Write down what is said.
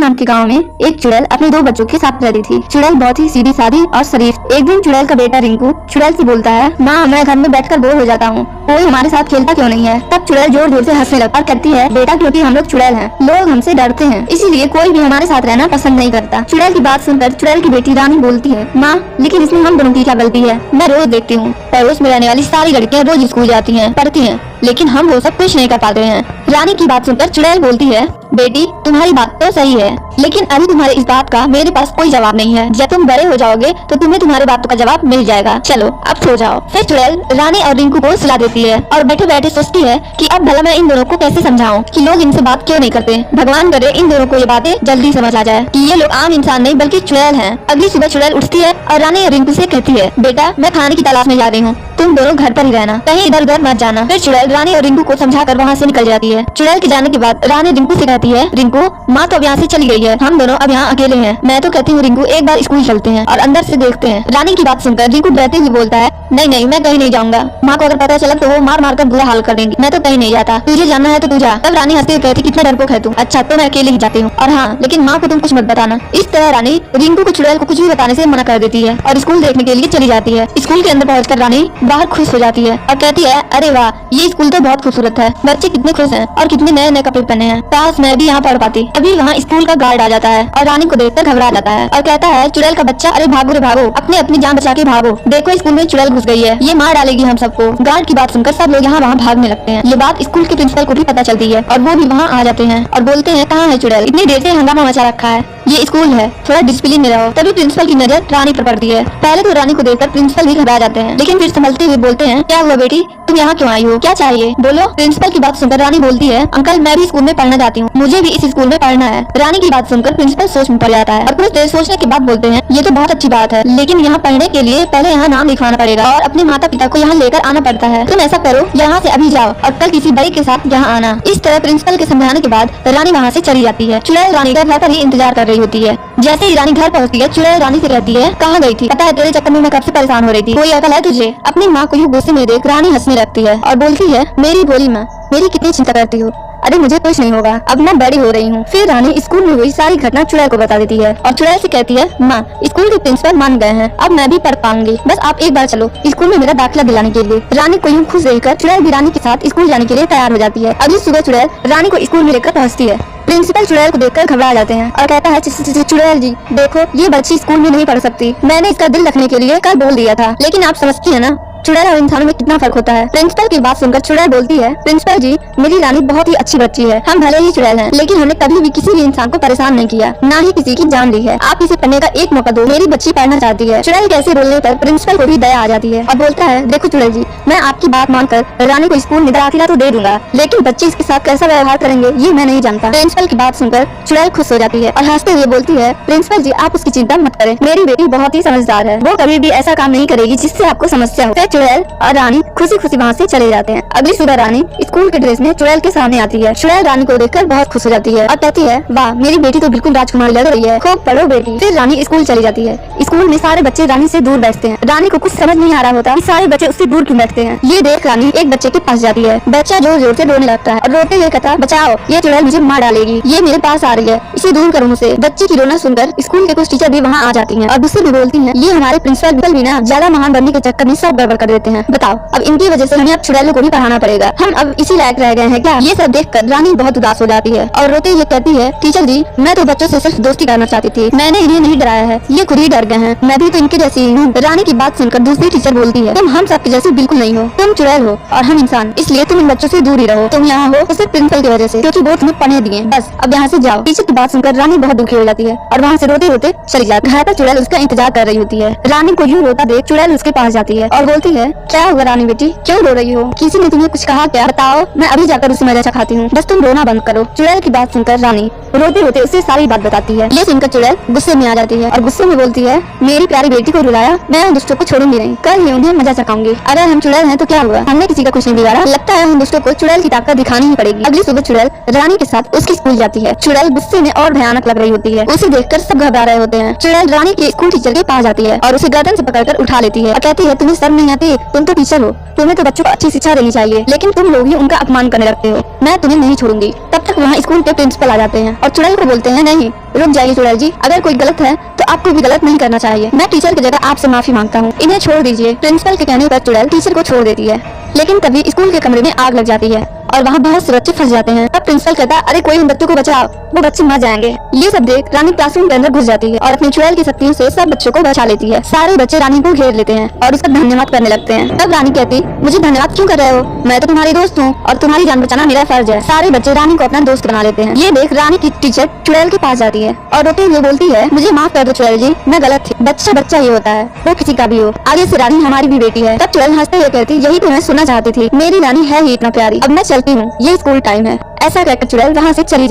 नाम के गांव में एक चुड़ैल अपने 2 बच्चों के साथ रहती थी। चुड़ैल बहुत ही सीधी सादी और शरीफ। एक दिन चुड़ैल का बेटा रिंकू चुड़ैल से बोलता है, माँ मैं घर में बैठकर बोर हो जाता हूँ, कोई हमारे साथ खेलता क्यों नहीं है। तब चुड़ैल जोर जोर से हंसने लगता और कहती है, बेटा क्योंकि हम लोग चुड़ैल हैं, लोग हमसे डरते हैं, इसीलिए कोई भी हमारे साथ रहना पसंद नहीं करता। चुड़ैल की बात सुनकर चुड़ैल की बेटी रानी बोलती है, माँ लेकिन इसमें हम दोनों की क्या गलती है। मैं रोज देखती हूँ पड़ोस में रहने वाली सारी लड़कियाँ रोज स्कूल जाती हैं, पढ़ती हैं, लेकिन हम वो सब कुछ नहीं कर पाते हैं। रानी की बात सुनकर चुड़ैल बोलती है, बेटी तुम्हारी बात तो सही है, लेकिन अभी तुम्हारे इस बात का मेरे पास कोई जवाब नहीं है। जब तुम बड़े हो जाओगे तो तुम्हें तुम्हारी बातों का जवाब मिल जाएगा। चलो अब सो जाओ। फिर चुड़ैल रानी और रिंकू को सुला देती है और बैठे बैठे सोचती है कि अब भला मैं इन दोनों को कैसे समझाऊं कि लोग इनसे बात क्यों नहीं करते। भगवान करे इन दोनों को ये बातें जल्दी समझ आ जाए कि ये लोग आम इंसान नहीं बल्कि चुड़ैल हैं। अगली सुबह चुड़ैल उठती है और रानी और रिंकू से कहती है, बेटा मैं खाने की तलाश में जा रही हूँ, तुम दोनों घर पर ही रहना, कहीं इधर उधर मत जाना। फिर चुड़ैल रानी और रिंकू को समझाकर वहाँ से निकल जाती है। चुड़ैल के जाने के बाद रानी रिंकू से कहती है, रिंकू माँ तो अब यहाँ से चली गई है, हम दोनों अब यहाँ अकेले हैं। मैं तो कहती हूँ रिंकू एक बार स्कूल चलते हैं और अंदर से देखते हैं। रानी की बात सुनकर रिंकू डरते हुए बोलता है, नहीं नहीं मैं कहीं नहीं जाऊंगा, माँ को अगर पता चला तो वो मार मार कर बुरा हाल कर देंगी, मैं तो कहीं नहीं जाता, तुझे जाना है तो तू जा। तब रानी हंसते हुए कहती, कितना डरपोक है तू, अच्छा तो मैं अकेले ही जाती हूँ, और हाँ लेकिन माँ को तुम कुछ मत बताना। इस तरह रानी रिंकू को चुड़ैल को कुछ भी बताने से मना कर देती है और स्कूल देखने के लिए चली जाती है। स्कूल के अंदर पहुंचकर रानी बाहर खुश हो जाती है और कहती है, अरे वाह ये स्कूल तो बहुत खूबसूरत है, बच्चे कितने खुश हैं और कितने नए नए कपड़े पहने हैं, काश मैं भी यहाँ पढ़ पाती। अभी वहाँ स्कूल का गार्ड आ जाता है और रानी को देखकर घबरा जाता है और कहता है, चुड़ैल का बच्चा अरे भागो रे भागो, अपने अपनी जान बचा के भागो, देखो स्कूल में चुड़ैल घुस गई है, ये मार डालेगी हम सबको। गार्ड की बात सुनकर सब लोग यहाँ वहाँ भागने लगते हैं। ये बात स्कूल के प्रिंसिपल को भी पता चलती है और वो भी वहाँ आ जाते हैं और बोलते हैं, कहाँ है चुड़ैल, इतनी देर से हंगामा मचा रखा है, ये स्कूल है, थोड़ा डिसिप्लिन में रहो। तभी प्रिंसिपल की नजर रानी पर पड़ती है। पहले तो रानी को देखकर प्रिंसिपल भी घबरा जाते हैं, लेकिन फिर संभलते हुए बोलते हैं, क्या हुआ बेटी, तुम यहाँ क्यों आई हो, क्या चाहिए, बोलो। प्रिंसिपल की बात सुनकर रानी बोलती है, अंकल मैं भी स्कूल में पढ़ना चाहती हूँ, मुझे भी इस स्कूल में पढ़ना है। रानी की बात सुनकर प्रिंसिपल सोच में पड़ जाता है और कुछ देर सोचने के बाद बोलते हैं, ये तो बहुत अच्छी बात है, लेकिन यहाँ पढ़ने के लिए पहले यहाँ नाम लिखवाना पड़ेगा और अपने माता पिता को यहाँ लेकर आना पड़ता है। तुम ऐसा करो, यहाँ से अभी जाओ और कल किसी बड़े के साथ यहाँ आना। इस तरह प्रिंसिपल के समझाने के बाद रानी वहाँ से चली जाती है। चुड़ैल रानी का घर पर ही इंतजार कर रही होती है। जैसे ही रानी घर पहुँचती है, चुड़ैल रानी से कहती है, कहाँ गई थी, पता है तेरे चक्कर में मैं कब से परेशान हो रही थी, कोई अकल है तुझे। अपनी माँ को यूँ गुस्से में देख रानी हंसने लगती है और बोलती है, मेरी भोली माँ, मेरी कितनी चिंता करती हो, अरे मुझे कुछ नहीं होगा, अब मैं बड़ी हो रही हूँ। फिर रानी स्कूल में हुई सारी घटना चुड़ैल को बता देती है और चुड़ैल से कहती है, माँ स्कूल के प्रिंसिपल मान गए हैं, अब मैं भी पढ़ पाऊंगी, बस आप एक बार चलो स्कूल में मेरा दाखिला दिलाने के लिए। रानी को यूँ खुश देखकर चुड़ैल भी रानी के साथ स्कूल जाने के लिए तैयार हो जाती है। अगली सुबह चुड़ैल रानी को स्कूल में लेकर पहुँचती है। प्रिंसिपल चुड़ैल को देखकर घबरा जाते हैं और कहता है, चुड़ैल जी देखो ये बच्ची स्कूल में नहीं पढ़ सकती, मैंने इसका दिल रखने के लिए कल बोल दिया था, लेकिन आप समझती है ना चुड़ैल और इंसानों में कितना फर्क होता है। प्रिंसिपल की बात सुनकर चुड़ैल बोलती है, प्रिंसिपल जी मेरी रानी बहुत ही अच्छी बच्ची है, हम भले ही चुड़ैल हैं, लेकिन हमने कभी भी किसी भी इंसान को परेशान नहीं किया, ना ही किसी की जान ली है, आप इसे पढ़ने का एक मौका दो, मेरी बच्ची पढ़ना चाहती है। चुड़ैल कैसे बोलने पर प्रिंसिपल को भी दया आ जाती है और बोलता है, देखो चुड़ैल जी मैं आपकी बात मानकर रानी को स्कूल में दाखिला तो दे दूंगा, लेकिन बच्चे इसके साथ कैसा व्यवहार करेंगे ये मैं नहीं जानता। प्रिंसिपल की बात सुनकर चुड़ैल खुश हो जाती है और हंसते हुए बोलती है, प्रिंसिपल जी आप उसकी चिंता मत करें, मेरी बेटी बहुत ही समझदार है, वो कभी भी ऐसा काम नहीं करेगी जिससे आपको समस्या हो। फिर चुड़ैल और रानी खुशी खुशी वहाँ से चले जाते हैं। अगली सुबह रानी स्कूल के ड्रेस में चुड़ैल के सामने आती है। चुड़ैल रानी को देखकर बहुत खुश हो जाती है और कहती है, वाह मेरी बेटी तो बिल्कुल राजकुमारी लग रही है, खूब पढ़ो बेटी। फिर रानी स्कूल चली जाती है। स्कूल में सारे बच्चे रानी से दूर बैठते हैं। रानी को कुछ समझ नहीं आ रहा होता कि सारे बच्चे उससे दूर क्यों बैठते हैं। ये देख रानी एक बच्चे के पास जाती है। बच्चा जोर जोर से रोने लगता है और रोते हुए कहता, बचाओ ये चुड़ैल मुझे मार डालेगी, ये मेरे पास आ रही है, इसे दूर करो मुझसे। बच्चे की रोना सुनकर स्कूल के कुछ टीचर भी वहाँ आ जाती हैं और गुस्से में बोलती हैं, ये हमारे प्रिंसिपल भी ना ज्यादा महान बनने के चक्कर में सब गड़बड़ कर देते हैं, बताओ अब इनकी वजह से हमें अब चुड़ैलों को भी पढ़ाना पड़ेगा, हम अब इसी लायक रह गए हैं क्या। ये सब देखकर रानी बहुत उदास हो जाती है और रोते हुए कहती है, टीचर जी मैं तो बच्चों से सिर्फ दोस्ती करना चाहती थी, मैंने इन्हें नहीं डराया है, ये खुद ही डर गए हैं, मैं भी तो इनके जैसी ही हूँ। रानी की बात सुनकर दूसरी टीचर बोलती है, तुम हम सबके जैसे बिल्कुल नहीं हो, तुम चुड़ैल हो और हम इंसान, इसलिए तुम इन बच्चों से दूर ही रहो, तुम यहाँ हो तो सिर्फ प्रिंसिपल की वजह से, क्योंकि वो तुम्हें पढ़ने दिए, बस अब यहाँ से जाओ। टीचर की बात सुनकर रानी बहुत दुखी हो जाती है और वहाँ से रोते रोते चली जाती है। घर पर चुड़ैल उसका इंतजार कर रही होती है। रानी को यूँ रोता देख चुड़ैल उसके पास जाती है और बोलती है, क्या हुआ रानी बेटी, क्यों रो रही हो, किसी ने तुम्हें कुछ कहा क्या, बताओ मैं अभी जाकर उसे मजा चखाती हूँ, बस तुम रोना बंद करो। चुड़ैल की बात सुनकर रानी रोते रोते उसे सारी बात बताती है। ये सुनकर चुड़ैल गुस्से में आ जाती है और गुस्से में बोलती है, मेरी प्यारी बेटी को रुलाया, मैं उन दुष्टों को छोड़ूंगी नहीं, कल ही उन्हें मजा चखाऊंगी। अगर हम चुड़ैल हैं तो क्या हुआ, हमने किसी का कुछ नहीं बिगाड़ा, लगता है उन दुष्टों को चुड़ैल की ताकत दिखानी ही पड़ेगी। अगली सुबह चुड़ैल रानी के साथ उसकी स्कूल जाती है। चुड़ैल गुस्से में और भयानक लग रही होती है, उसे देखकर सब घबरा रहे होते हैं। चुड़ैल रानी के स्कूल टीचर के पास जाती है और उसे गर्दन से पकड़कर उठा लेती है और कहती है, तुम्हें शर्म नहीं कहती तुम तो टीचर हो, तुम्हें तो बच्चों को अच्छी शिक्षा देनी चाहिए, लेकिन तुम लोग ही उनका अपमान करने लगते हो। मैं तुम्हें नहीं छोड़ूंगी। तब तक वहाँ स्कूल के प्रिंसिपल आ जाते हैं और चुड़ैल को बोलते हैं नहीं रुक जाइए चुड़ैल जी, अगर कोई गलत है तो आपको भी गलत नहीं करना चाहिए। मैं टीचर की जगह आपसे माफी मांगता हूँ, इन्हें छोड़ दीजिए। प्रिंसिपल के कहने पर चुड़ैल टीचर को छोड़ देती है, लेकिन तभी स्कूल के कमरे में आग लग जाती है और वहाँ बहुत से बच्चे फंस जाते हैं। तब प्रिंसिपल कहता है अरे कोई उन बच्चों को बचाओ, वो बच्चे मर जाएंगे। ये सब देख रानी क्लासरूम के अंदर घुस जाती है और अपनी चुड़ैल की शक्तियों से सब बच्चों को बचा लेती है। सारे बच्चे रानी को घेर लेते हैं और उसका धन्यवाद करने लगते हैं। तब रानी कहती मुझे धन्यवाद क्यों कर रहे हो, मैं तो तुम्हारी दोस्त हूँ और तुम्हारी जान बचाना मेरा फर्ज है। सारे बच्चे रानी को अपना दोस्त बना लेते हैं। ये देख रानी की टीचर चुड़ैल के पास जाती है और रोते हुए बोलती है मुझे माफ कर दो चुड़ैल जी, मैं गलत थी। बच्चा बच्चा ये होता है, वो किसी का भी हो, आगे से रानी हमारी भी बेटी है। तब चुड़ैल हंसते हुए कहती यही तो मैं सुनना चाहती थी, मेरी रानी है ही इतना प्यारी, अब मैं चलती हूँ, ये स्कूल टाइम है। ऐसा कहकर चुड़ैल वहाँ से चली